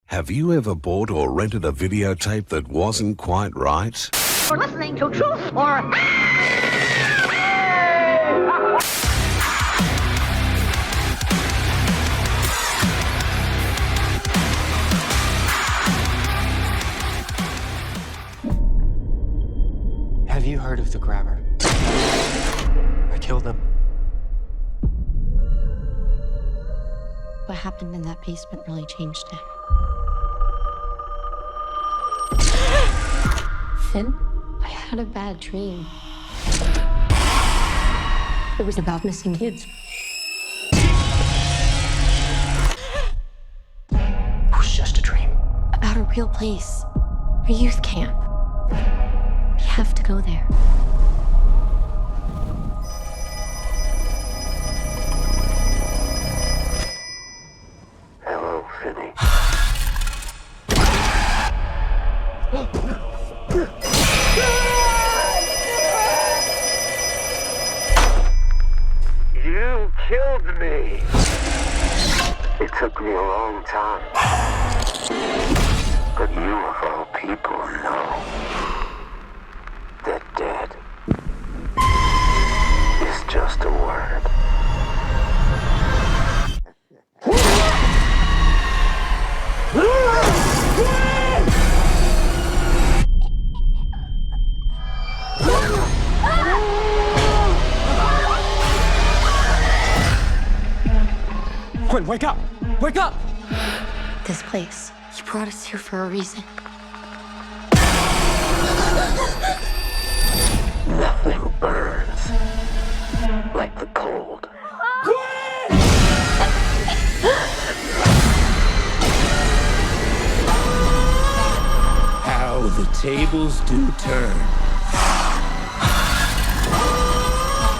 Have you ever bought or rented a videotape that wasn't quite right? You're listening to Truth or... Have you heard of the grabber? I killed him. What happened in that basement really changed it. Finn, I had a bad dream. It was about missing kids. It was just a dream. About a real place. A youth camp. We have to go there. Hello, Finny. You killed me. It took me a long time. But you of all people know that dead is just a word. Quinn, wake up! Wake up! This place. You brought us here for a reason. Nothing burns like the cold. How the tables do turn.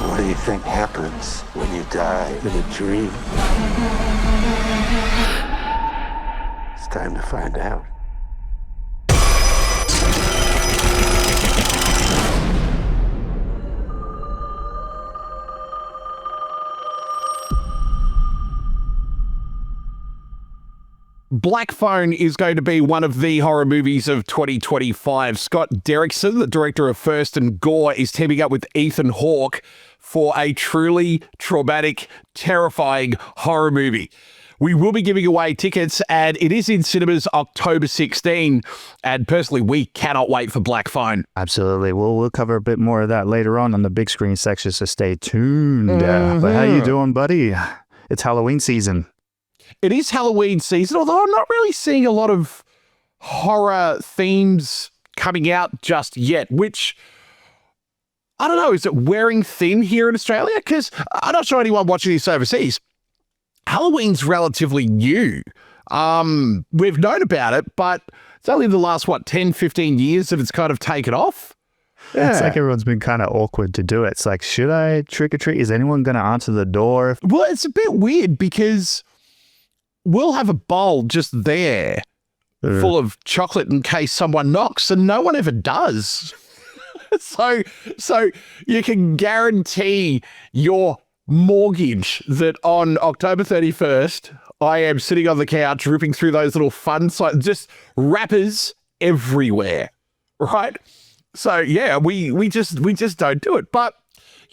What do you think happens when you die in a dream? It's time to find out. Black Phone is going to be one of the horror movies of 2025. Scott Derrickson, the director of First and Gore, is teaming up with Ethan Hawke for a truly traumatic, terrifying horror movie. We will be giving away tickets, and it is in cinemas October 16. And personally, we cannot wait for Black Phone. Absolutely. We'll cover a bit more of that later on the big screen section, so stay tuned. But how you doing, buddy? It's Halloween season. It is Halloween season, although I'm not really seeing a lot of horror themes coming out just yet, which, I don't know, is it wearing thin here in Australia? Because I'm not sure anyone watching this overseas. Halloween's relatively new. We've known about it, but it's only the last, 10, 15 years that it's kind of taken off. Yeah. It's like everyone's been kind of awkward to do it. It's like, should I trick or treat? Is anyone going to answer the door? Well, it's a bit weird because we'll have a bowl just there full of chocolate in case someone knocks, and no one ever does. So you can guarantee your mortgage that on October 31st, I am sitting on the couch ripping through those little fun sites, just wrappers everywhere, right? So yeah, we just don't do it. But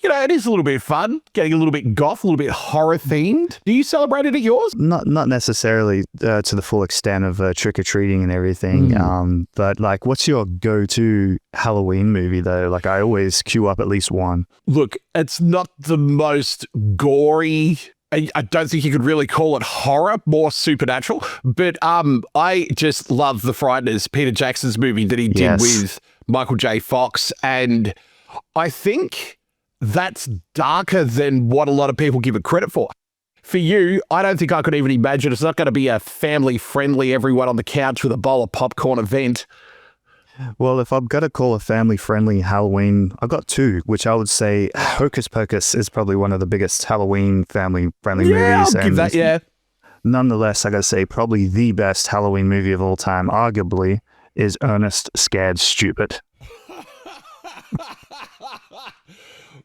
you know, it is a little bit fun, getting a little bit goth, a little bit horror themed. Do you celebrate it at yours? Not necessarily to the full extent of trick-or-treating and everything. But like, what's your go-to Halloween movie though? Like, I always queue up at least one. Look, it's not the most gory. I don't think you could really call it horror, more supernatural. But I just love The Frighteners, Peter Jackson's movie that he did with Michael J. Fox. And I think that's darker than what a lot of people give it credit for. For you, I don't think I could even imagine it's not going to be a family-friendly, everyone on the couch with a bowl of popcorn event. Well, if I've got to call a family-friendly Halloween, I've got two, which I would say Hocus Pocus is probably one of the biggest Halloween family-friendly movies. I'll give that, yeah. Nonetheless, I got to say probably the best Halloween movie of all time, arguably, is Ernest Scared Stupid.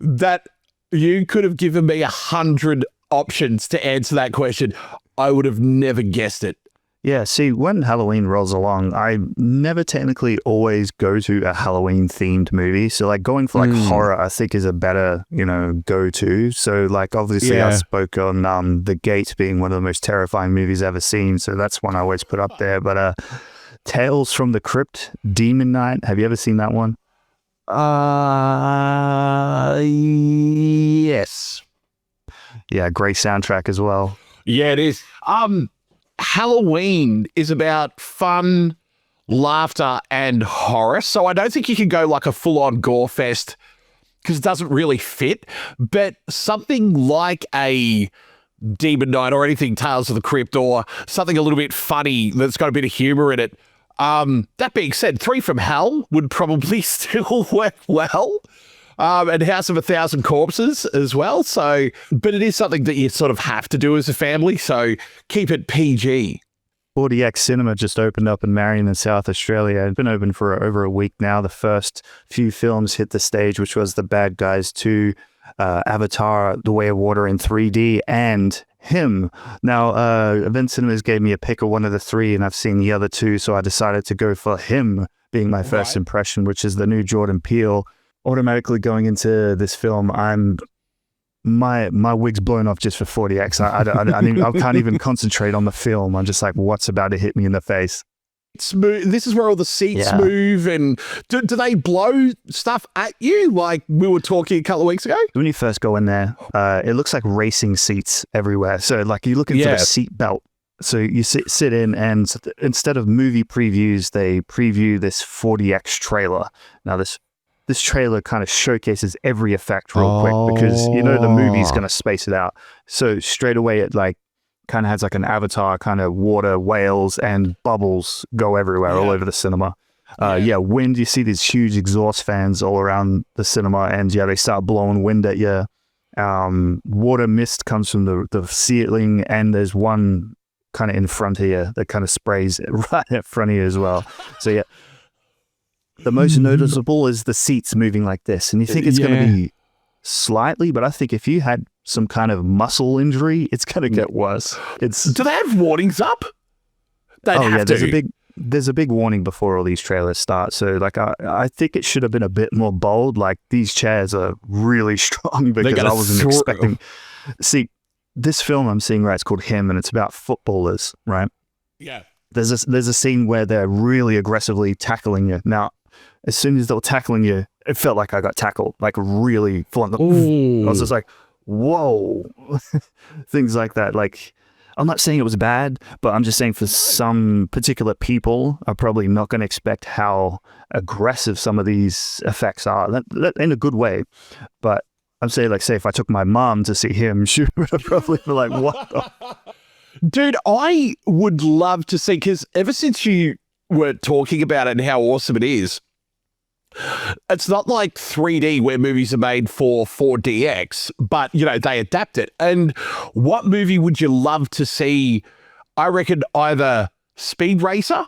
That you could have given me 100 options to answer that question. I would have never guessed it. Yeah, see, when Halloween rolls along, I never technically always go to a Halloween-themed movie. So, like, going for, like, horror, I think is a better, go-to. So, like, obviously, I spoke on The Gate being one of the most terrifying movies I've ever seen. So that's one I always put up there. But Tales from the Crypt, Demon Night, have you ever seen that one? Yes. Yeah, great soundtrack as well. Yeah, it is. Halloween is about fun, laughter, and horror. So I don't think you can go like a full-on gore fest because it doesn't really fit. But something like a Demon Night or anything, Tales of the Crypt, or something a little bit funny that's got a bit of humor in it. That being said, 3 from Hell would probably still work well. And House of 1,000 Corpses as well. So, but it is something that you sort of have to do as a family. So keep it PG. 40X Cinema just opened up in Marion in South Australia. It's been open for over a week now. The first few films hit the stage, which was The Bad Guys 2, Avatar, The Way of Water in 3D, and Him. Now, Event Cinemas gave me a pick of one of the 3, and I've seen the other 2, so I decided to go for Him being my first impression, which is the new Jordan Peele. Automatically going into this film, my wig's blown off just for 40X. I can't even concentrate on the film. I'm just like, what's about to hit me in the face? Smooth. This is where all the seats move, and do they blow stuff at you like we were talking a couple of weeks ago? When you first go in there, it looks like racing seats everywhere. So like you're looking for the seat belt. So you sit in, and instead of movie previews, they preview this 40X trailer. Now this trailer kind of showcases every effect real quick because the movie's going to space it out. So straight away it like kind of has like an Avatar kind of water, whales and bubbles go everywhere all over the cinema. Wind, you see these huge exhaust fans all around the cinema, and they start blowing wind at you. Water mist comes from the ceiling, and there's one kind of in front of you that kind of sprays right in front of you as well. So the most noticeable is the seats moving like this. And you think it's going to be slightly, but I think if you had some kind of muscle injury, it's going to get worse. Do they have warnings up? There's a big warning before all these trailers start. So like I think it should have been a bit more bold. Like these chairs are really strong because I wasn't expecting. See, this film I'm seeing it's called Him, and it's about footballers, right? Yeah. There's a scene where they're really aggressively tackling you. Now, as soon as they were tackling you, it felt like I got tackled, like really full on. I was just like, whoa, things like that. Like, I'm not saying it was bad, but I'm just saying for some particular people are probably not going to expect how aggressive some of these effects are that in a good way. But I'm saying, like, say if I took my mom to see Him, she would have probably been like, what the? Dude, I would love to see, because ever since you were talking about it and how awesome it is, it's not like 3D where movies are made for 4DX, but, they adapt it. And what movie would you love to see? I reckon either Speed Racer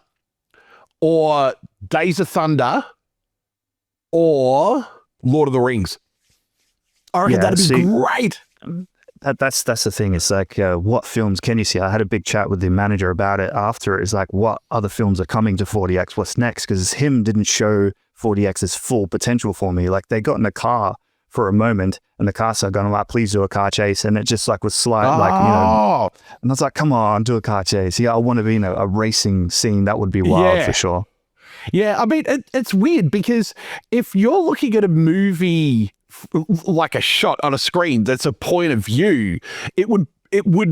or Days of Thunder or Lord of the Rings. I reckon that'd be great. That's the thing. It's like, what films can you see? I had a big chat with the manager about it after. It's like, what other films are coming to 40X? What's next? Because Him didn't show 40X's full potential for me. Like, they got in a car for a moment, and the car started going like, please do a car chase, and it just like was slight, and I was like, come on, do a car chase. Yeah, I want to be in a racing scene. That would be wild for sure. Yeah, I mean, it's weird because if you're looking at a movie like a shot on a screen that's a point of view, it would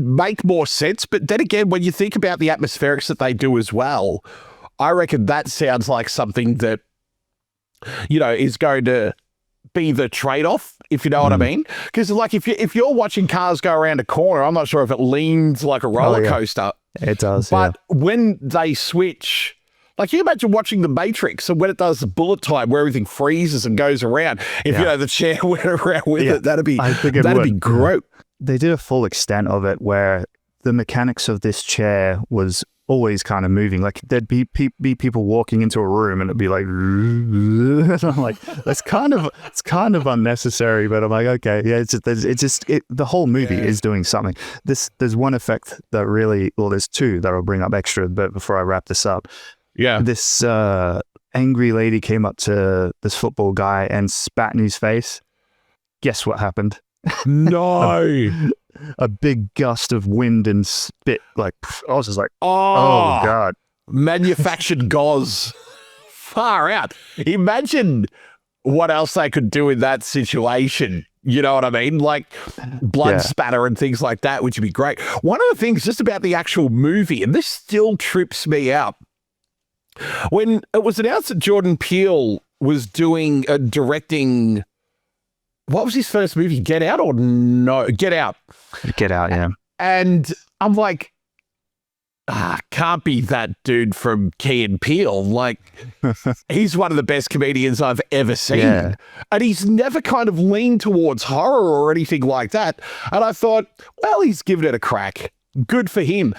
make more sense. But then again, when you think about the atmospherics that they do as well, I reckon that sounds like something that, is going to be the trade-off, if you know what I mean. Because like if you're watching cars go around a corner, I'm not sure if it leans like a roller coaster. It does, but when they switch, like you imagine watching The Matrix, and when it does the bullet time where everything freezes and goes around, if the chair went around with it, that'd be great. They did a full extent of it where the mechanics of this chair was always kind of moving. Like there'd be people walking into a room and it'd be like, and I'm like, it's kind of unnecessary, but I'm like, okay, yeah, the whole movie is doing something. There's one effect that really, well, there's two that I'll bring up extra, but before I wrap this up, this angry lady came up to this football guy and spat in his face. Guess what happened? No. A big gust of wind and spit. Like, I was just like, oh God. Manufactured gauze. Far out. Imagine what else they could do in that situation. You know what I mean? Like blood spatter and things like that, which would be great. One of the things just about the actual movie, and this still trips me out, when it was announced that Jordan Peele was doing directing, what was his first movie? Get Out or no? Get Out. Get Out, yeah. And I'm like, can't be that dude from Key and Peele. Like, he's one of the best comedians I've ever seen. Yeah. And he's never kind of leaned towards horror or anything like that. And I thought, well, he's given it a crack. Good for him.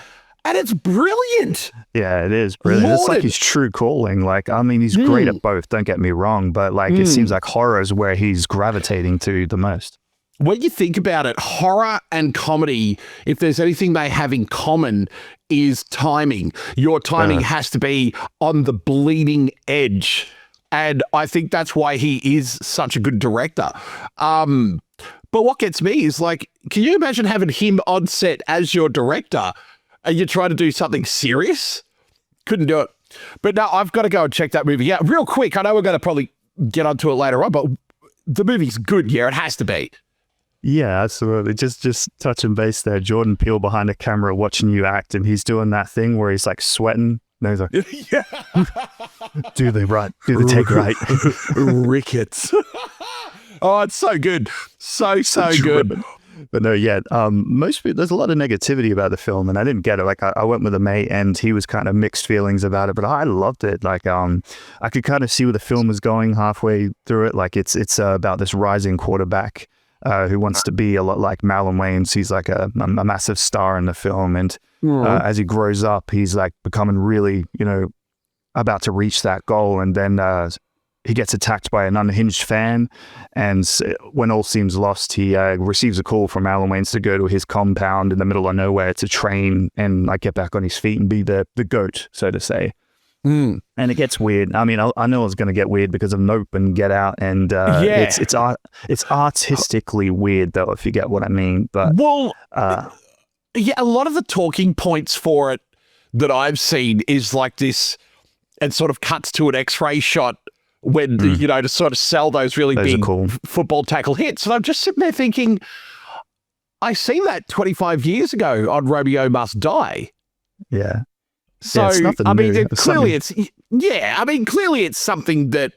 And it's brilliant. Yeah, it is brilliant. It's like his true calling. Like, I mean, he's great at both, don't get me wrong, but like it seems like horror is where he's gravitating to the most. When you think about it, horror and comedy, if there's anything they have in common, is timing. Your timing has to be on the bleeding edge. And I think that's why he is such a good director. But what gets me is like, can you imagine having him on set as your director? And you try to do something serious? Couldn't do it. But no, I've got to go and check that movie out real quick. I know we're going to probably get onto it later on, but the movie's good, yeah, it has to be. Yeah, absolutely. Just touching base there. Jordan Peele behind the camera watching you act, and he's doing that thing where he's like sweating. And he's like, do the take right. Rickets. Oh, it's so good. So good. But no, yeah, there's a lot of negativity about the film, and I didn't get it. Like, I went with a mate, and he was kind of mixed feelings about it, but I loved it. Like, I could kind of see where the film was going halfway through it. Like, it's about this rising quarterback who wants to be a lot like Marlon Wayans. He's like a massive star in the film, and as he grows up, he's like becoming really, about to reach that goal, and then he gets attacked by an unhinged fan, and when all seems lost, he receives a call from Marlon Wayans to go to his compound in the middle of nowhere to train and like get back on his feet and be the GOAT, so to say. And it gets weird. I mean, I know it's going to get weird because of Nope and Get Out, and it's artistically weird though, if you get what I mean. But a lot of the talking points for it that I've seen is like this, and sort of cuts to an X-ray shot when, to sort of sell those really big football tackle hits. And I'm just sitting there thinking, I seen that 25 years ago on Romeo Must Die. Yeah. So, it's nothing new. Clearly it's something that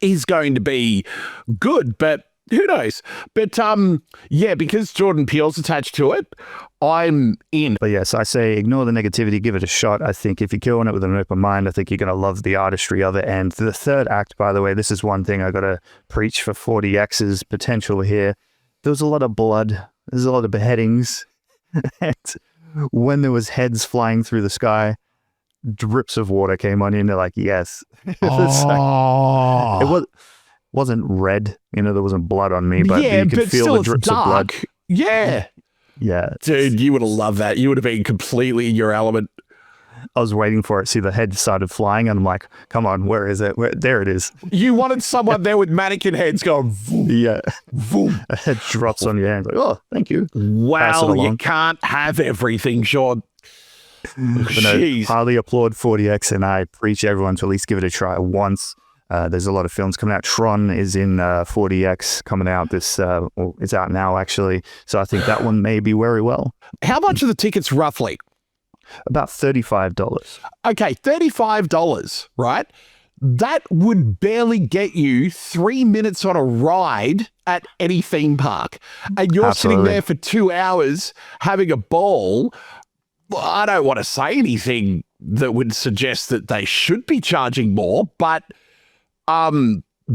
is going to be good, but who knows? But because Jordan Peele's attached to it, I'm in. But yes, I say ignore the negativity, give it a shot. I think if you're going it with an open mind, I think you're going to love the artistry of it. And the third act, by the way, this is one thing I got to preach for 40X's potential here. There was a lot of blood. There's a lot of beheadings. And when there was heads flying through the sky, drips of water came on in. They're like, yes. It wasn't red, there wasn't blood on me, but you could feel the drips of blood. Yeah. Yeah. Dude, you would have loved that. You would have been completely in your element. I was waiting for it. See, the head started flying, and I'm like, come on, where is it? There it is. You wanted someone there with mannequin heads going, voom, yeah. Voom. A head drops on your hand. Like, oh, thank you. Well, you can't have everything, Sean. But no, highly applaud 40X, and I preach everyone to at least give it a try once. There's a lot of films coming out. Tron is in 40X coming out it's out now actually. So I think that one may be very well. How much are the tickets roughly? About $35. Okay, $35, right? That would barely get you 3 minutes on a ride at any theme park. And you're sitting there for 2 hours having a ball. Well, I don't want to say anything that would suggest that they should be charging more, but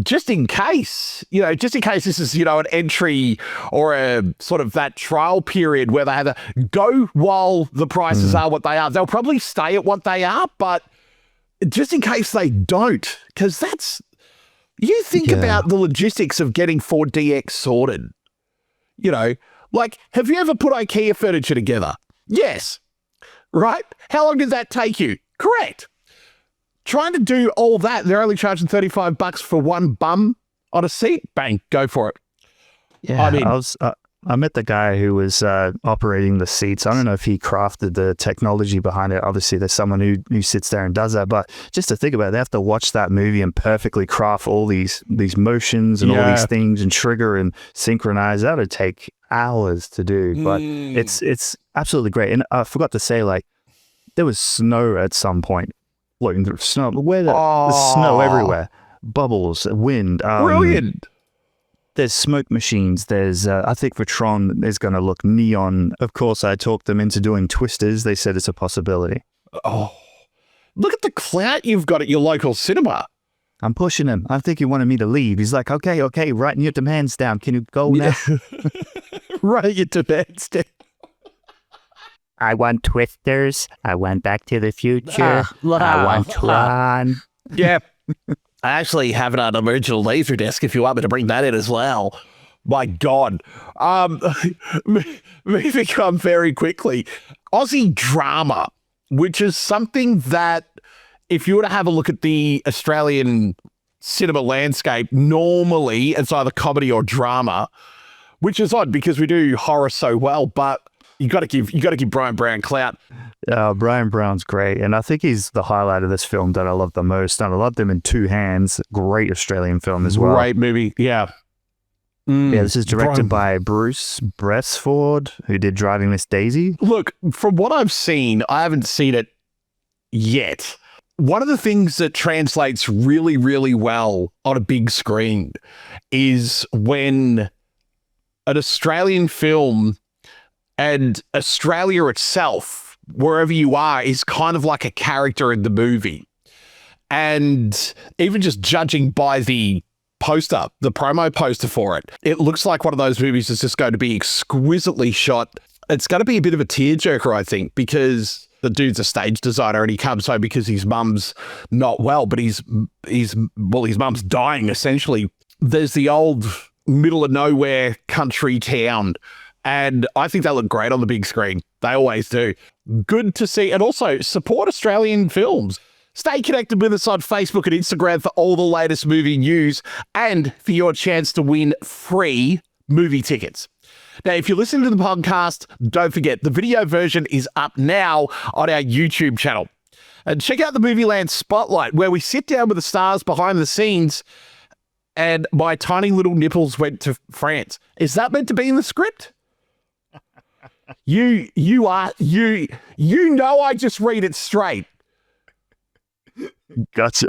just in case this is, an entry or a sort of that trial period where they have to go while the prices are what they are. They'll probably stay at what they are, but just in case they don't, because you think about the logistics of getting 4DX sorted. Have you ever put IKEA furniture together? Yes. Right? How long did that take you? Correct. Trying to do all that, they're only charging $35 for one bum on a seat. Bang, go for it. Yeah, I met the guy who was operating the seats. I don't know if he crafted the technology behind it. Obviously, there's someone who sits there and does that. But just to think about it, they have to watch that movie and perfectly craft all these motions and all these things and trigger and synchronize. That would take hours to do. But it's absolutely great. And I forgot to say, there was snow at some point. Floating through snow. There's snow everywhere. Bubbles, wind. Brilliant. There's smoke machines. There's, I think for Tron, there's going to look neon. Of course, I talked them into doing twisters. They said it's a possibility. Oh, look at the clout you've got at your local cinema. I'm pushing him. I think he wanted me to leave. He's like, okay, writing your demands down. Can you go now? Writing your demands down. I want twisters. I want Back to the Future. I want Tron. Yeah. I actually have it on an original Laserdisc if you want me to bring that in as well. My God. Moving on very quickly. Aussie drama, which is something that if you were to have a look at the Australian cinema landscape, normally it's either comedy or drama, which is odd because we do horror so well, but you got to give Brian Brown clout. Brian Brown's great, and I think he's the highlight of this film that I love the most. And I loved him in Two Hands, great Australian film as well. Great movie, yeah. Yeah, this is directed by Bruce Bressford, who did Driving Miss Daisy. Look, from what I've seen, I haven't seen it yet. One of the things that translates really, really well on a big screen is when an Australian film and Australia itself, wherever you are, is kind of like a character in the movie. And even just judging by the poster, the promo poster for it, it looks like one of those movies that's just going to be exquisitely shot. It's going to be a bit of a tearjerker, I think, because the dude's a stage designer and he comes home because his mum's not well, but his mum's dying, essentially. There's the old middle of nowhere country town. And I think they look great on the big screen. They always do. Good to see. And also support Australian films. Stay connected with us on Facebook and Instagram for all the latest movie news and for your chance to win free movie tickets. Now, if you're listening to the podcast, don't forget the video version is up now on our YouTube channel. And check out the Movieland Spotlight, where we sit down with the stars behind the scenes. And my tiny little nipples went to France. Is that meant to be in the script? You know I just read it straight. Gotcha.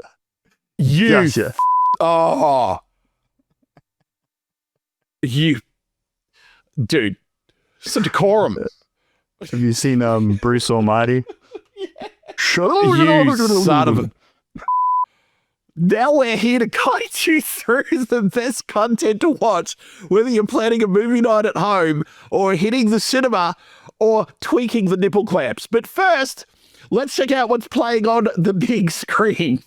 Dude. Some decorum. Have you seen Bruce Almighty? You son of a... Now we're here to guide you through the best content to watch, whether you're planning a movie night at home or hitting the cinema or tweaking the nipple clamps. But first, let's check out what's playing on the big screen.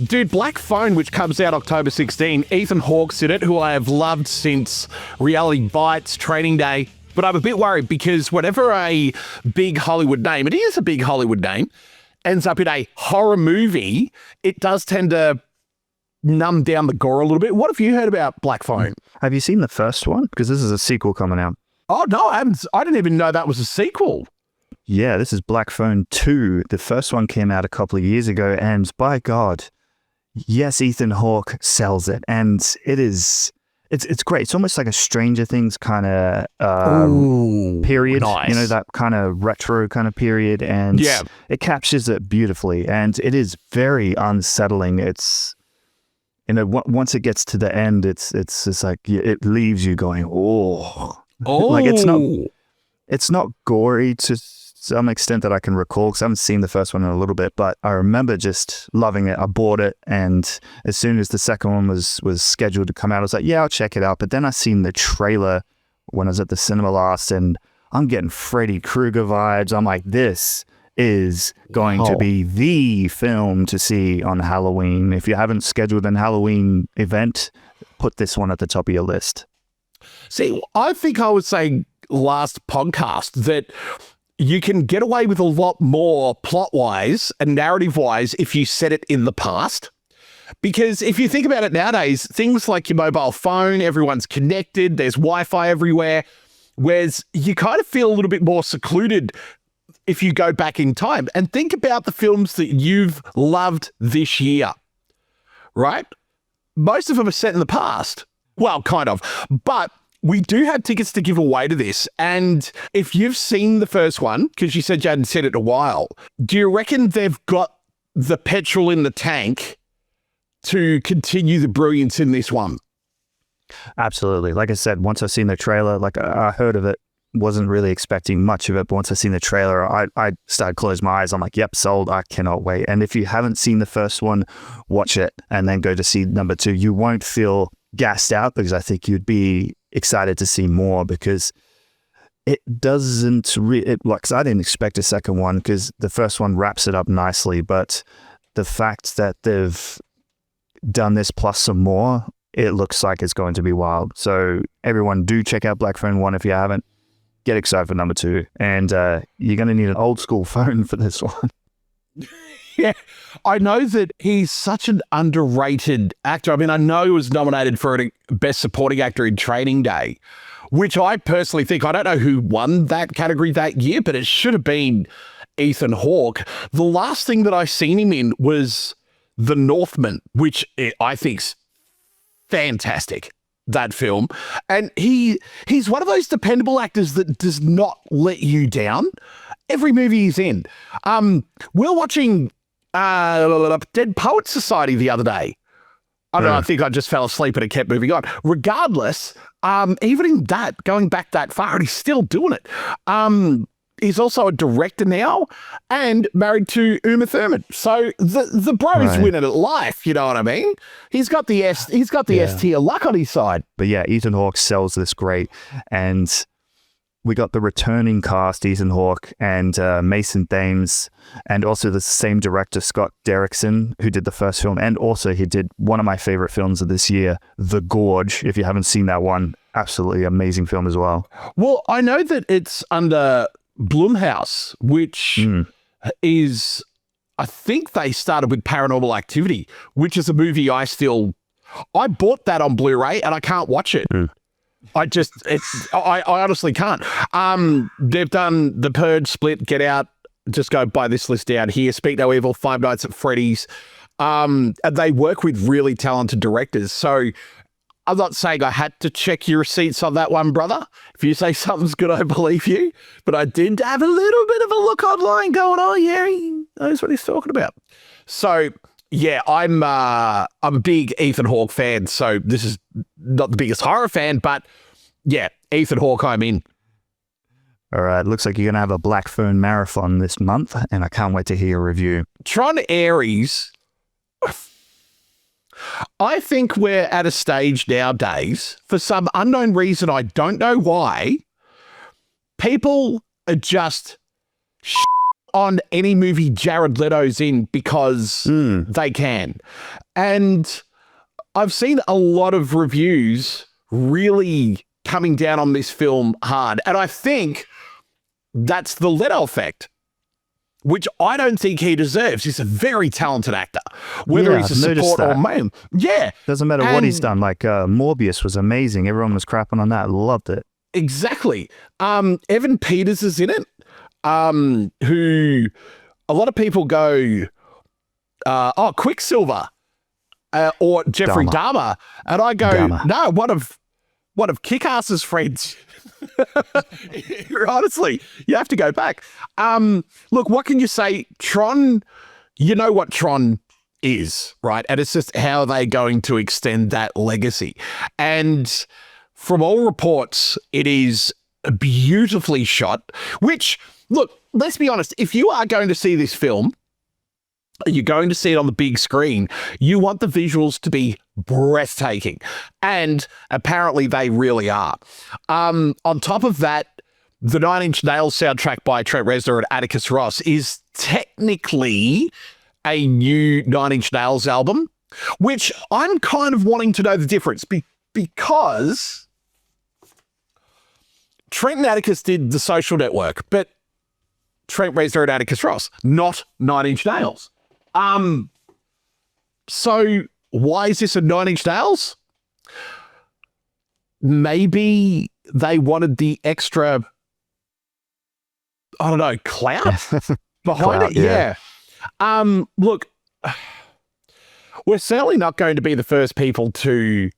Dude, Black Phone, which comes out October 16, Ethan Hawke's in it, who I have loved since Reality Bites, Training Day. But I'm a bit worried because whenever a big Hollywood name, it is a big Hollywood name, ends up in a horror movie, it does tend to numb down the gore a little bit. What have you heard about Black Phone? Have you seen the first one? Because this is a sequel coming out. Oh, no, I haven't. I didn't even know that was a sequel. Yeah, this is Black Phone 2. The first one came out a couple of years ago, and by God... yes, Ethan Hawke sells it, and it's great. It's almost like a Stranger Things kind of period, nice. You know, that kind of retro kind of period, and it captures it beautifully, and it is very unsettling. It's, you know, once it gets to the end, it's just like, it leaves you going, oh. Oh, Like it's not gory to some extent that I can recall because I haven't seen the first one in a little bit, but I remember just loving it. I bought it, and as soon as the second one was scheduled to come out, I was like, yeah, I'll check it out. But then I seen the trailer when I was at the cinema last, and I'm getting Freddy Krueger vibes. I'm like, this is going to be the film to see on Halloween. If you haven't scheduled an Halloween event, put this one at the top of your list. See, I think I was saying last podcast that you can get away with a lot more plot-wise and narrative-wise if you set it in the past. Because if you think about it nowadays, things like your mobile phone, everyone's connected, there's Wi-Fi everywhere, whereas you kind of feel a little bit more secluded if you go back in time. And think about the films that you've loved this year, right? Most of them are set in the past. Well, kind of. But we do have tickets to give away to this. And if you've seen the first one, because you said you hadn't seen it in a while, do you reckon they've got the petrol in the tank to continue the brilliance in this one? Absolutely. Like I said, once I've seen the trailer, like I heard of it, wasn't really expecting much of it, but once I seen the trailer, I started closing my eyes. I'm like, yep, sold. I cannot wait. And if you haven't seen the first one, watch it and then go to see number 2. You won't feel gassed out because I think you'd be excited to see more, because it doesn't like, I didn't expect a second one because the first one wraps it up nicely, but the fact that they've done this plus some more, it looks like it's going to be wild. So everyone do check out Black Phone 1 if you haven't. Get excited for number 2. And you're going to need an old school phone for this one. Yeah, I know that he's such an underrated actor. I mean, I know he was nominated for a Best Supporting Actor in Training Day, which I personally think, I don't know who won that category that year, but it should have been Ethan Hawke. The last thing that I seen him in was The Northman, which I think's fantastic, that film. And he's one of those dependable actors that does not let you down. Every movie he's in. We're watching Dead Poets Society the other day. I don't know, I think I just fell asleep and it kept moving on. Regardless, even in that, going back that far, and he's still doing it. He's also a director now and married to Uma Thurman. So the bro's winning at life, you know what I mean? He's got the S tier luck on his side. But yeah, Ethan Hawke sells this great. And we got the returning cast, Ethan Hawke and Mason Thames, and also the same director, Scott Derrickson, who did the first film. And also he did one of my favorite films of this year, The Gorge. If you haven't seen that one, absolutely amazing film as well. Well, I know that it's under Blumhouse, which is, I think they started with Paranormal Activity, which is a movie I bought that on Blu-ray and I can't watch it. I honestly can't. They've done The Purge, Split, Get Out. Just go by this list down here. Speak No Evil, Five Nights at Freddy's. And they work with really talented directors. So I'm not saying I had to check your receipts on that one, brother. If you say something's good, I believe you. But I did have a little bit of a look online going, oh yeah, he knows what he's talking about. So yeah, I'm a big Ethan Hawke fan, so this is not the biggest horror fan, but yeah, Ethan Hawke, I'm in. All right, looks like you're going to have a Black Phone marathon this month, and I can't wait to hear your review. Tron Ares, I think we're at a stage nowadays, for some unknown reason, I don't know why, people are just on any movie Jared Leto's in because they can. And I've seen a lot of reviews really coming down on this film hard. And I think that's the Leto effect, which I don't think he deserves. He's a very talented actor, whether he's a support or main. Yeah. Doesn't matter what he's done. Like Morbius was amazing. Everyone was crapping on that. Loved it. Exactly. Evan Peters is in it. Who a lot of people go, Quicksilver, or Jeffrey Dahmer. And I go, no, one of Kick-Ass's friends. Honestly, you have to go back. Look, what can you say? Tron, you know what Tron is, right? And it's just how are they going to extend that legacy? And from all reports, it is beautifully shot, which, look, let's be honest, if you are going to see this film, you're going to see it on the big screen, you want the visuals to be breathtaking. And apparently they really are. On top of that, the Nine Inch Nails soundtrack by Trent Reznor and Atticus Ross is technically a new Nine Inch Nails album, which I'm kind of wanting to know the difference because Trent and Atticus did The Social Network, but Trent Reznor and Atticus Ross, not Nine Inch Nails. So why is this a Nine Inch Nails? Maybe they wanted the extra, I don't know, clout behind it. Yeah. Look, we're certainly not going to be the first people to,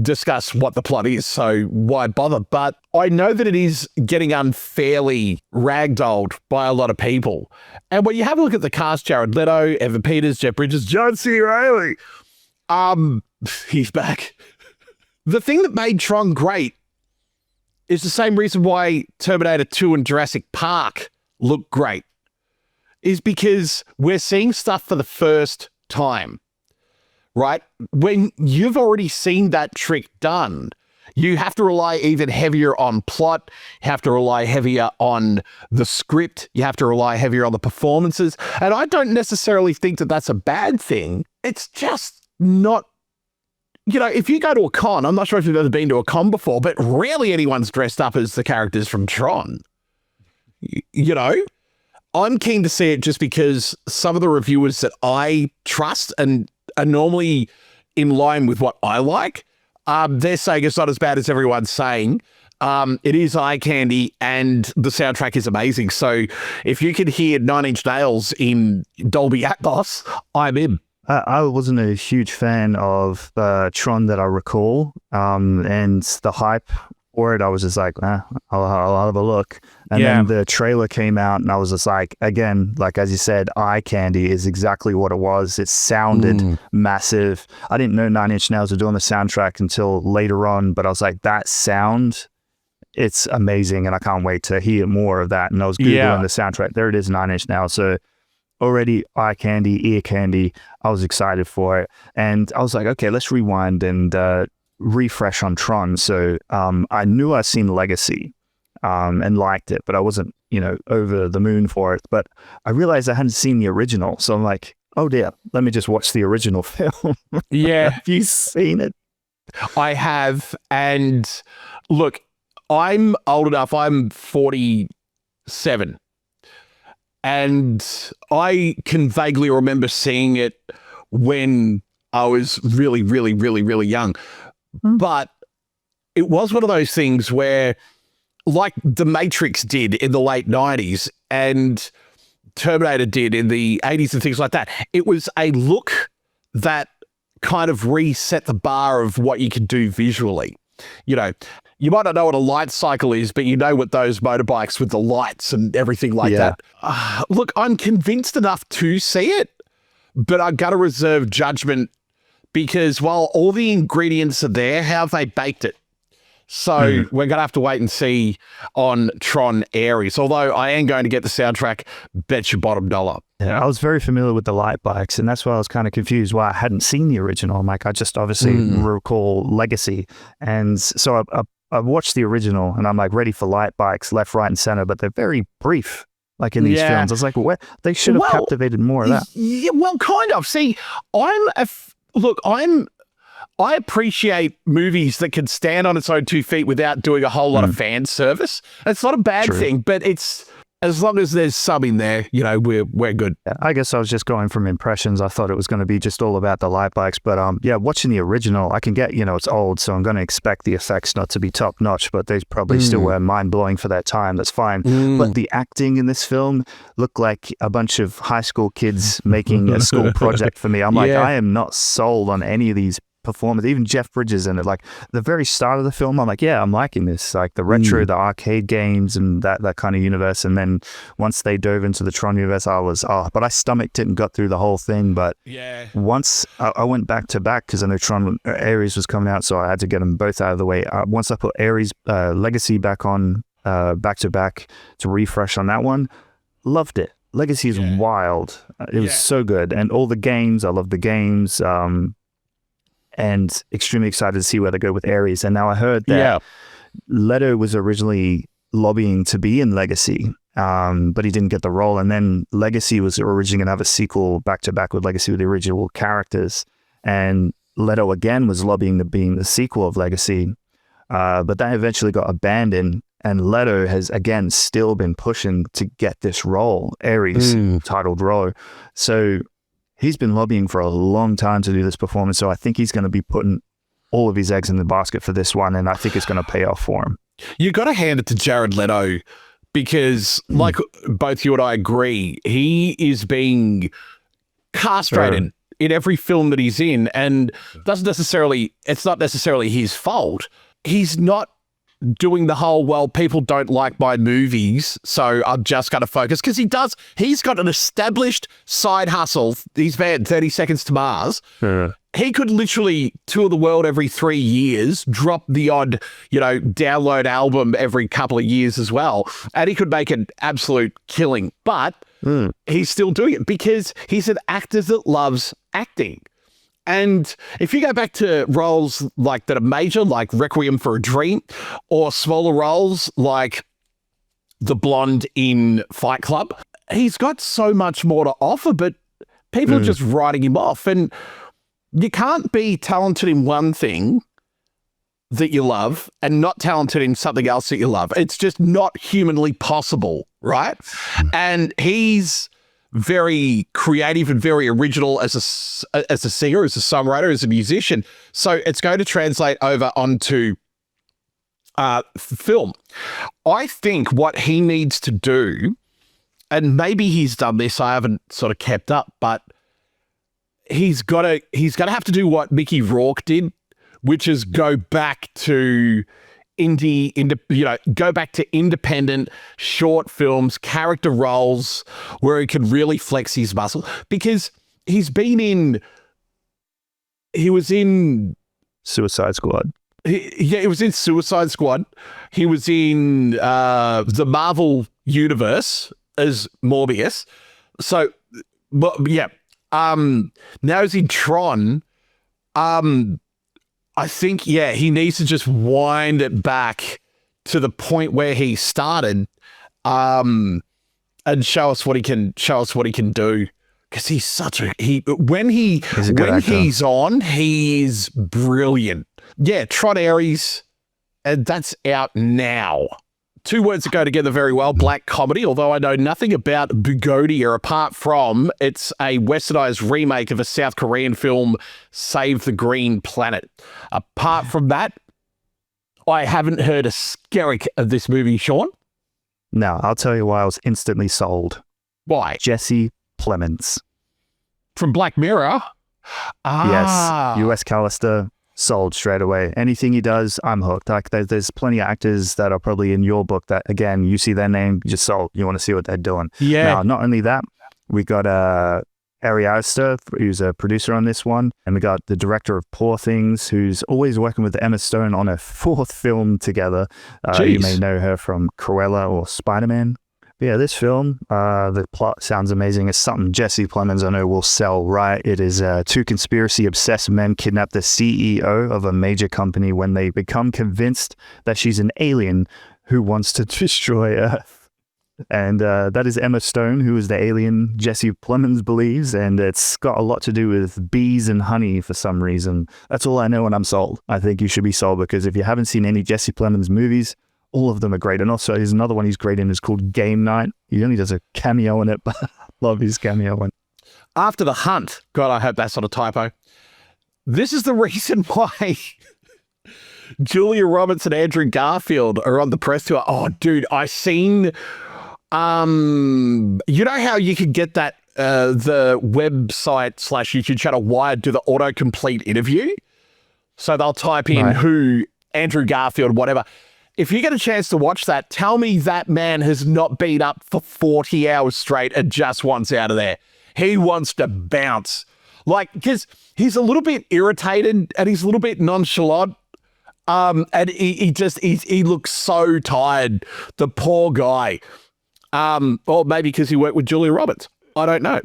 discuss what the plot is, so why bother? But I know that it is getting unfairly ragdolled by a lot of people. And when you have a look at the cast, Jared Leto, Evan Peters, Jeff Bridges, John C. Reilly, he's back. The thing that made Tron great is the same reason why Terminator 2 and Jurassic Park look great, is because we're seeing stuff for the first time. Right? When you've already seen that trick done, you have to rely even heavier on plot. You have to rely heavier on the script. You have to rely heavier on the performances. And I don't necessarily think that that's a bad thing. It's just not, if you go to a con, I'm not sure if you've ever been to a con before, but rarely anyone's dressed up as the characters from Tron. I'm keen to see it just because some of the reviewers that I trust and are normally in line with what I like, they're saying it's not as bad as everyone's saying. It is eye candy and the soundtrack is amazing. So if you can hear Nine Inch Nails in Dolby Atmos, I'm in. I wasn't a huge fan of Tron that I recall, and the hype for it, I was just like, I'll have a look. And then the trailer came out and I was just like, again, like as you said, eye candy is exactly what it was. It sounded massive. I didn't know Nine Inch Nails were doing the soundtrack until later on, but I was like, that sound, it's amazing and I can't wait to hear more of that. And I was Googling the soundtrack. There it is, Nine Inch Nails. So already eye candy, ear candy. I was excited for it. And I was like, okay, let's rewind and refresh on Tron. So I knew I'd seen Legacy and liked it, but I wasn't, over the moon for it. But I realized I hadn't seen the original. So I'm like, oh dear, let me just watch the original film. Yeah. Have you seen it? I have. And look, I'm old enough. I'm 47. And I can vaguely remember seeing it when I was really, really, really, really young. But it was one of those things where, like The Matrix did in the late 90s and Terminator did in the 80s and things like that, it was a look that kind of reset the bar of what you could do visually. You might not know what a light cycle is, but you know what those motorbikes with the lights and everything like that. Look, I'm convinced enough to see it, but I got to reserve judgment because while all the ingredients are there, how have they baked it? So we're going to have to wait and see on Tron Ares, although I am going to get the soundtrack, bet your bottom dollar. Yeah, I was very familiar with the light bikes, and that's why I was kind of confused why I hadn't seen the original. I'm like, I just obviously recall Legacy. And so I watched the original, and I'm like, ready for light bikes, left, right, and center, but they're very brief. Like in these films, I was like, what? They should have captivated more of that. Yeah, well, kind of. See, I appreciate movies that can stand on its own 2 feet without doing a whole lot of fan service. It's not a bad thing, but it's, as long as there's some in there, we're good. I guess I was just going from impressions. I thought it was going to be just all about the light bikes, but watching the original, I can get, it's old, so I'm going to expect the effects not to be top notch, but they probably still were mind blowing for that time. That's fine. But the acting in this film looked like a bunch of high school kids making a school project for me. I'm like, I am not sold on any of these performance. Even Jeff Bridges in it. Like the very start of the film, I'm like, yeah, I'm liking this. Like the retro, the arcade games and that kind of universe. And then once they dove into the Tron universe, but I stomached it and got through the whole thing. But once I went back to back because I know Tron Ares was coming out, so I had to get them both out of the way. Once I put Ares Legacy back on back to back to refresh on that one, loved it. Legacy is wild. It was so good. And all the games, I love the games. And extremely excited to see where they go with Ares. And now I heard that Leto was originally lobbying to be in Legacy, but he didn't get the role. And then Legacy was originally going to have a sequel back to back with Legacy with the original characters. And Leto again was lobbying to be in the sequel of Legacy. But that eventually got abandoned. And Leto has, again, still been pushing to get this role, Ares titled role. So he's been lobbying for a long time to do this performance. So I think he's going to be putting all of his eggs in the basket for this one. And I think it's going to pay off for him. You got to hand it to Jared Leto because, like both you and I agree, he is being castrated in every film that he's in. And it's not necessarily his fault. He's not doing the whole, well, people don't like my movies, so I'm just going to focus. Because he's got an established side hustle. He's banned 30 Seconds to Mars. He could literally tour the world every 3 years, drop the odd, download album every couple of years as well. And he could make an absolute killing. But he's still doing it because he's an actor that loves acting. And if you go back to roles like that are major, like Requiem for a Dream, or smaller roles like the blonde in Fight Club, he's got so much more to offer, but people are just writing him off. And you can't be talented in one thing that you love and not talented in something else that you love. It's just not humanly possible, right? And he's very creative and very original as a singer, as a songwriter, as a musician. So it's going to translate over onto film. I think what he needs to do, and maybe he's done this, I haven't sort of kept up, but he's going to have to do what Mickey Rourke did, which is go back to go back to independent short films, character roles where he can really flex his muscle, because he was in Suicide Squad. He was in Suicide Squad. He was in the Marvel Universe as Morbius. So, but yeah. Now he's in Tron. I think, he needs to just wind it back to the point where he started, and show us what he can do. Because he's when he's on, he's brilliant. Yeah, Tron Ares, and that's out now. Two words that go together very well, black comedy, although I know nothing about Bugonia apart from it's a westernized remake of a South Korean film, Save the Green Planet. Apart from that, I haven't heard a skerrick of this movie, Sean. No, I'll tell you why I was instantly sold. Why? Jesse Plemons. From Black Mirror? Yes, U.S. Callister. Sold straight away. Anything he does, I'm hooked. Like there's plenty of actors that are probably in your book that, again, you see their name, just sold. You want to see what they're doing. Yeah. Now, not only that, we got Ari Aster, who's a producer on this one, and we got the director of Poor Things, who's always working with Emma Stone on her fourth film together. You may know her from Cruella or Spider-Man. But yeah, this film, the plot sounds amazing. It's something Jesse Plemons, I know, will sell right. It is two conspiracy-obsessed men kidnap the CEO of a major company when they become convinced that she's an alien who wants to destroy Earth. And that is Emma Stone, who is the alien Jesse Plemons believes, and it's got a lot to do with bees and honey for some reason. That's all I know, and I'm sold. I think you should be sold, because if you haven't seen any Jesse Plemons movies, all of them are great. And also, there's another one he's great in, is called Game Night. He only does a cameo in it, but I love his cameo in. After the Hunt. God, I hope that's not a typo. This is the reason why Julia Roberts and Andrew Garfield are on the press tour. Oh, dude, I seen... you know how you could get that, the website /YouTube channel Wired do the autocomplete interview? So they'll type in who, Andrew Garfield, whatever. If you get a chance to watch that, tell me that man has not been up for 40 hours straight and just wants out of there. He wants to bounce. Like, because he's a little bit irritated and he's a little bit nonchalant. And he looks so tired. The poor guy. Or maybe because he worked with Julia Roberts. I don't know.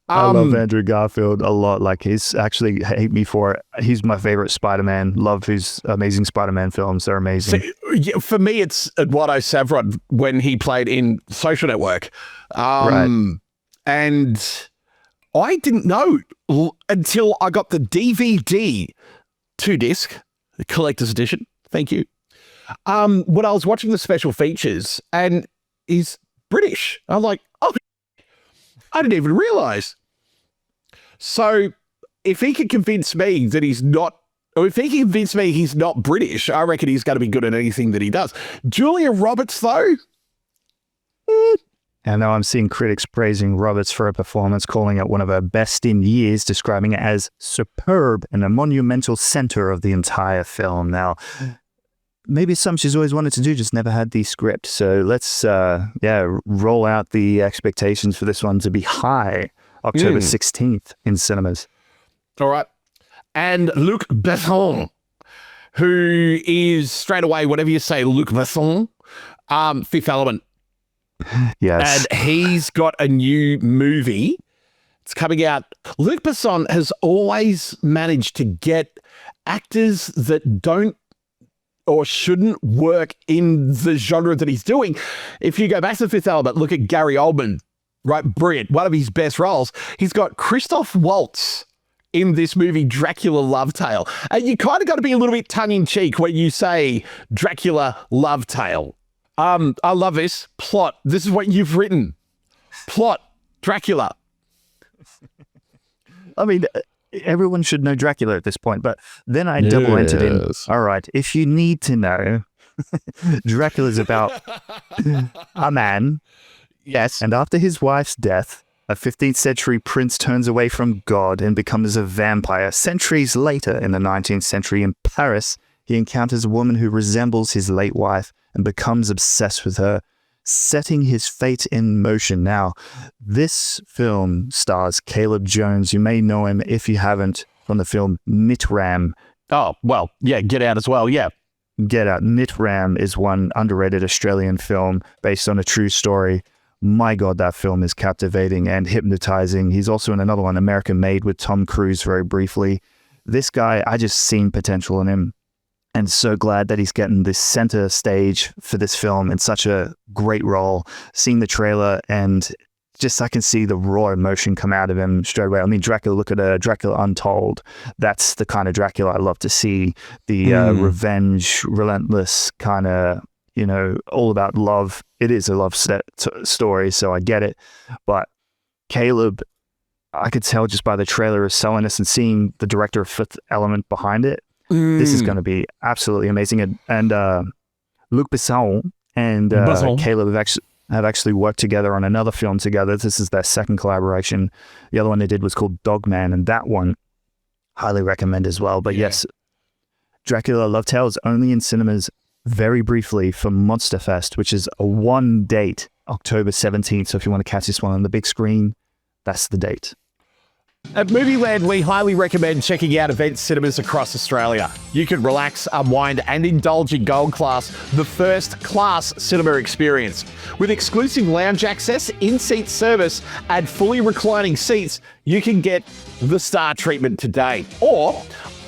I love Andrew Garfield a lot. Like, he's actually, hate me for it, he's my favorite Spider-Man. Love his Amazing Spider-Man films. They're amazing. So, for me, it's Eduardo Savron when he played in Social Network. And I didn't know until I got the DVD 2-disc, the collector's edition. Thank you. When I was watching the special features, and he's British. I'm like, oh, I didn't even realize. So if he can convince me that he's not, or if he can convince me he's not British, I reckon he's going to be good at anything that he does. Julia Roberts, though? And now I'm seeing critics praising Roberts for her performance, calling it one of her best in years, describing it as superb and a monumental center of the entire film. Now, maybe something she's always wanted to do, just never had the script. So let's, roll out the expectations for this one to be high, October 16th in cinemas. All right. And Luc Besson, who is straight away, whatever you say, Luc Besson, Fifth Element. Yes. And he's got a new movie. It's coming out. Luc Besson has always managed to get actors that don't or shouldn't work in the genre that he's doing. If you go back to Fifth Element, look at Gary Oldman, right? Brilliant. One of his best roles. He's got Christoph Waltz in this movie, Dracula Love Tale. And you kind of got to be a little bit tongue-in-cheek when you say Dracula Love Tale. I love this. Plot. This is what you've written. Plot. Dracula. I mean, everyone should know Dracula at this point, but then I double entered in. All right, if you need to know, Dracula's about a man. Yes. And after his wife's death, a 15th century prince turns away from God and becomes a vampire. Centuries later, in the 19th century in Paris, he encounters a woman who resembles his late wife and becomes obsessed with her, setting his fate in motion. Now, this film stars Caleb Jones. You may know him if you haven't from the film Nitram. Oh, well, yeah, Get Out as well, yeah. Get Out. Nitram is one underrated Australian film based on a true story. My God, that film is captivating and hypnotizing. He's also in another one, American Made, with Tom Cruise very briefly. This guy, I just seen potential in him. And so glad that he's getting this center stage for this film in such a great role. Seeing the trailer and just I can see the raw emotion come out of him straight away. I mean, Dracula, look at Dracula Untold. That's the kind of Dracula I love to see. The revenge, relentless kind of, all about love. It is a love story, so I get it. But Caleb, I could tell just by the trailer is selling us and seeing the director of Fifth Element behind it. This is going to be absolutely amazing. And Luc Besson and Caleb have actually worked together on another film together. This is their second collaboration. The other one they did was called Dogman, and that one highly recommend as well. But yes, Dracula Love Tale is only in cinemas very briefly for Monster Fest, which is a one date, October 17th. So if you want to catch this one on the big screen, that's the date. At Movieland, we highly recommend checking out event cinemas across Australia. You can relax, unwind, and indulge in Gold Class, the first class cinema experience. With exclusive lounge access, in-seat service, and fully reclining seats, you can get the star treatment today. Or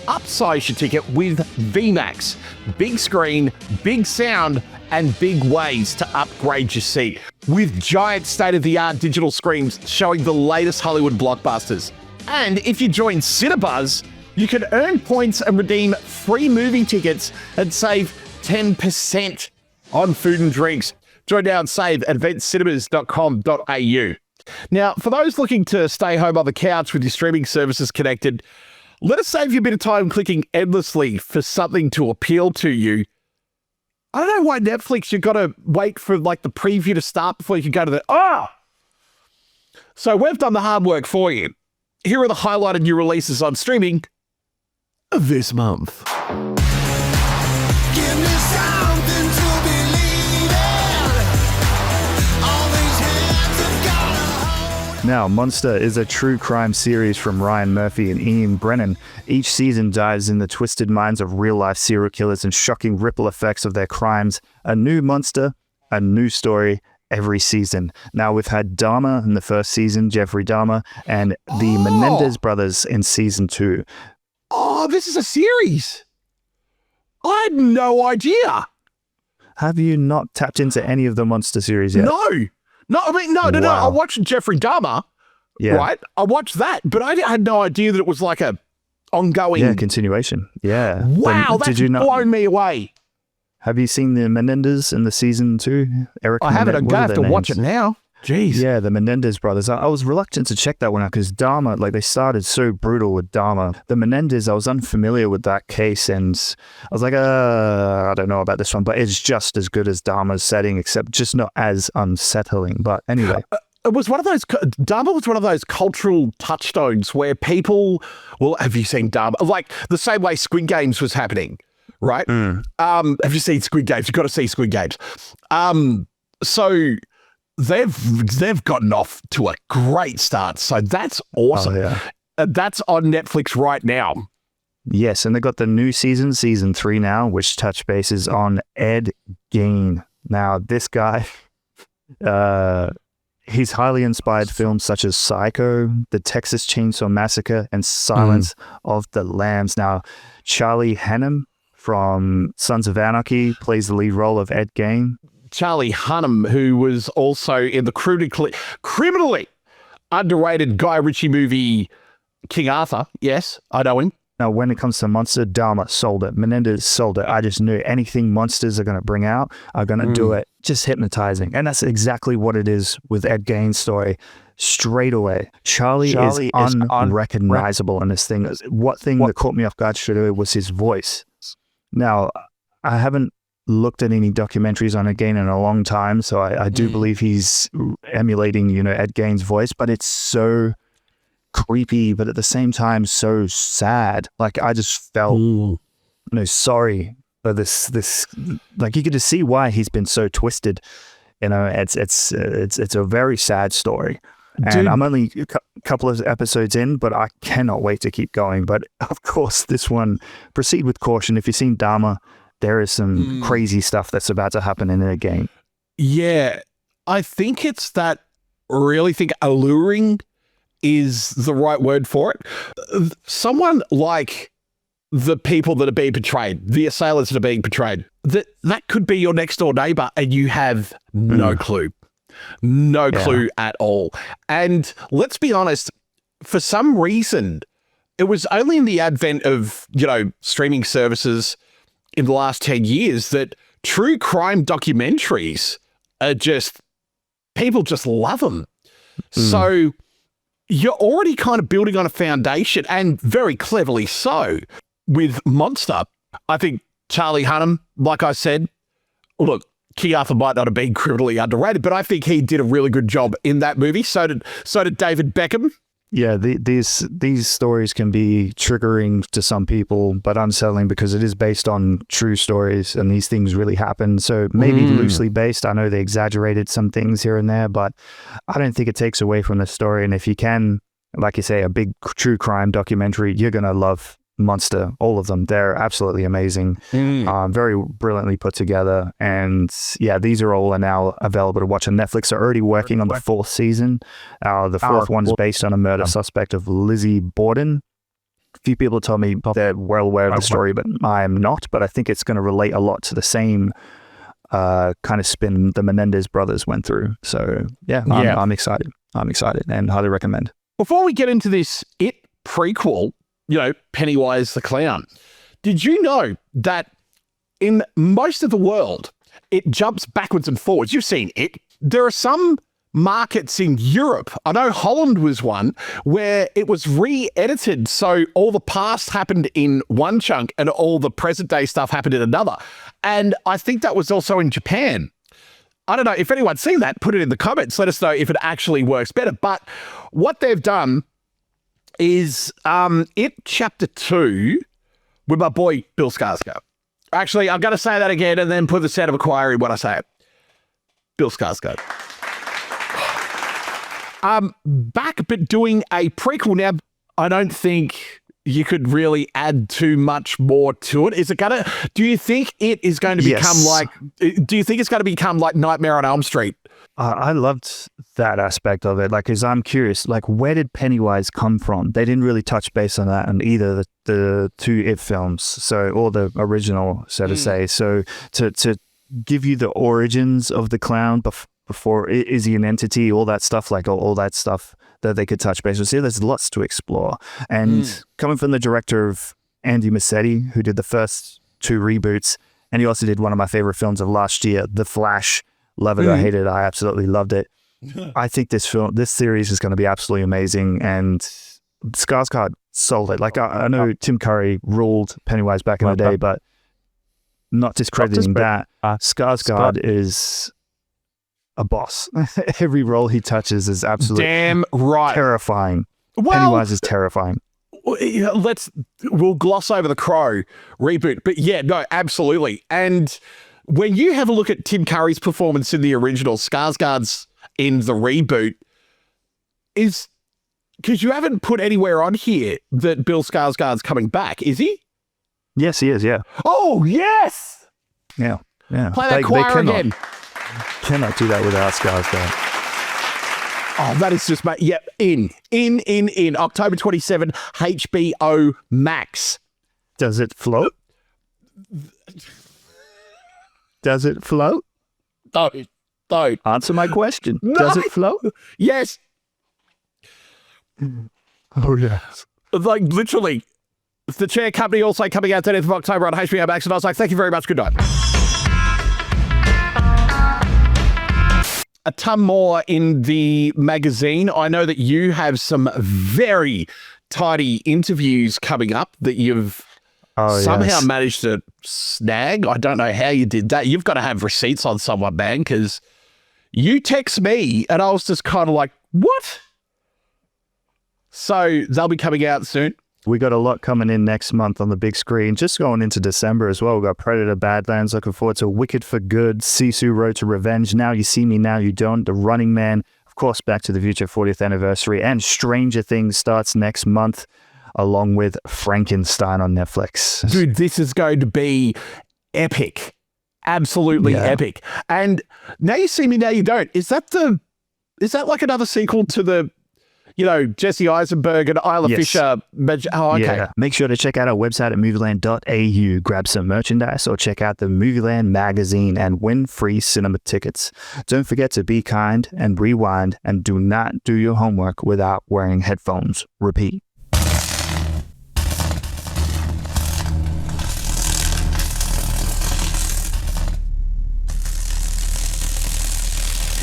upsize your ticket with VMAX. Big screen, big sound, and big ways to upgrade your seat. With giant state-of-the-art digital screens showing the latest Hollywood blockbusters. And if you join Cinebuzz, you can earn points and redeem free movie tickets and save 10% on food and drinks. Join now and save at eventcinemas.com.au. Now, for those looking to stay home on the couch with your streaming services connected, let us save you a bit of time clicking endlessly for something to appeal to you. I don't know why Netflix, you've got to wait for the preview to start before you can go to the... So we've done the hard work for you. Here are the highlighted new releases on streaming this month. Give me something to believe in. All these hands have got a hold. Now, Monster is a true crime series from Ryan Murphy and Ian Brennan. Each season dives in the twisted minds of real-life serial killers and shocking ripple effects of their crimes. A new monster, a new story every season. Now, we've had Dahmer in the first season, Jeffrey Dahmer, and the Menendez brothers in season 2. Oh, this is a series. I had no idea. Have you not tapped into any of the Monster series yet? No. No. I watched Jeffrey Dahmer, right? I watched that, but I had no idea that it was like a ongoing... continuation. Yeah. Wow, that's blown me away. Have you seen the Menendez in the season 2? Eric I haven't. I'm going to have to watch it now. Jeez. Yeah, the Menendez brothers. I was reluctant to check that one out because Dahmer, like they started so brutal with Dahmer. The Menendez, I was unfamiliar with that case and I was like, I don't know about this one, but it's just as good as Dahmer's setting, except just not as unsettling. But anyway. It was one of those, Dahmer was one of those cultural touchstones where people, well, have you seen Dahmer? Like the same way Squid Games was happening, right? Have you seen Squid Games? You've got to see Squid Games. So they've gotten off to a great start. So that's awesome. Oh, yeah. That's on Netflix right now. Yes, and they got the new season 3 now, which touch bases on Ed Gein. Now, this guy, he's highly inspired films such as Psycho, The Texas Chainsaw Massacre, and Silence of the Lambs. Now, Charlie Hunnam from Sons of Anarchy plays the lead role of Ed Gein. Charlie Hunnam, who was also in the criminally underrated Guy Ritchie movie King Arthur. Yes, I know him. Now, when it comes to Monster, Dahmer sold it. Menendez sold it. I just knew anything monsters are going to bring out are going to do it. Just hypnotizing. And that's exactly what it is with Ed Gein's story. Straight away. Charlie is unrecognizable in this thing. What that caught me off guard straight away was his voice. Now, I haven't looked at any documentaries on Ed Gein in a long time, so I do believe he's emulating, Ed Gein's voice, but it's so creepy, but at the same time so sad. Like I just felt sorry for this like you could just see why he's been so twisted. It's a very sad story. And Dude. I'm only a couple of episodes in, but I cannot wait to keep going. But of course, this one, proceed with caution. If you've seen Dahmer, there is some crazy stuff that's about to happen in it again. Yeah, I think it's that really think alluring is the right word for it. Someone like the people that are being portrayed, the assailants that are being portrayed, that could be your next door neighbor and you have no clue. No clue at all. And let's be honest, for some reason, it was only in the advent of, streaming services in the last 10 years that true crime documentaries are people just love them. So you're already kind of building on a foundation, and very cleverly so, with Monster. I think Charlie Hunnam, like I said, look, King Arthur might not have been criminally underrated, but I think he did a really good job in that movie. So did David Beckham. Yeah, these stories can be triggering to some people, but unsettling because it is based on true stories and these things really happen. So maybe loosely based. I know they exaggerated some things here and there, but I don't think it takes away from the story. And if you can, like you say, a big true crime documentary, you're going to love Monster, all of them. They're absolutely amazing. Very brilliantly put together. And yeah, these are all now available to watch on Netflix. They're already working on the 4th season. The 4th one is based on a murder suspect of Lizzie Borden. A few people told me they're well aware of the story, but I am not. But I think it's going to relate a lot to the same kind of spin the Menendez brothers went through. So yeah, I'm excited. I'm excited and highly recommend. Before we get into this It prequel, Pennywise the Clown, did you know that in most of the world, it jumps backwards and forwards? You've seen It. There are some markets in Europe, I know Holland was one, where it was re-edited. So all the past happened in one chunk and all the present day stuff happened in another. And I think that was also in Japan. I don't know if anyone's seen that, put it in the comments. Let us know if it actually works better. But what they've done is It Chapter 2 with my boy Bill Skarsgård. Actually, I'm going to say that again and then put the sound of a choir in when I say it. Bill Skarsgård. Back, but doing a prequel now. I don't think you could really add too much more to it. Is it gonna? Do you think it is going to become like? Do you think it's going to become like Nightmare on Elm Street? I loved that aspect of it. Like, because I'm curious, like, where did Pennywise come from? They didn't really touch base on that in either the two It films, so or the original, so to say. So to give you the origins of the clown before is he an entity, all that stuff, like all that stuff that they could touch base with. See, there's lots to explore. And coming from the director of Andy Muschietti, who did the first 2 reboots, and he also did one of my favorite films of last year, The Flash. Love it or hate it, I absolutely loved it. I think this series is going to be absolutely amazing, and Skarsgård sold it. Like, I know Tim Curry ruled Pennywise back in the day, but not discrediting that. Skarsgård is a boss. Every role he touches is absolutely damn right terrifying. Well, Pennywise is terrifying. We'll gloss over the Crow reboot, but yeah, no, absolutely. And when you have a look at Tim Curry's performance in the original, Skarsgård's in the reboot, is because you haven't put anywhere on here that Bill Skarsgård's coming back, is he? Yes, he is. Yeah. Oh yes. Yeah. Play that choir again. Cannot do that without Skarsgård. Oh, that is just, mate. Yep. In October 27, HBO Max. Does it float? Does it float? Don't. Answer my question. No. Does it float? Yes. Oh, yes. Like, literally, the Chair Company also coming out 10th of October on HBO Max, and I was like, thank you very much. Good night. A ton more in the magazine. I know that you have some very tidy interviews coming up that you've somehow managed to snag. I don't know how you did that. You've got to have receipts on someone, man, because you text me and I was just kind of like, what? So they'll be coming out soon. We got a lot coming in next month on the big screen. Just going into December as well. We've got Predator Badlands. Looking forward to Wicked for Good, Sisu Road to Revenge, Now You See Me, Now You Don't, The Running Man, of course, Back to the Future 40th Anniversary, and Stranger Things starts next month, along with Frankenstein on Netflix. Dude, this is going to be epic. Absolutely epic. And Now You See Me, Now You Don't. Is that like another sequel to the, Jesse Eisenberg and Isla Fisher? Oh, okay. Yeah. Make sure to check out our website at movieland.au. Grab some merchandise or check out the Movieland magazine and win free cinema tickets. Don't forget to be kind and rewind, and do not do your homework without wearing headphones. Repeat.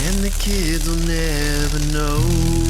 And the kids will never know.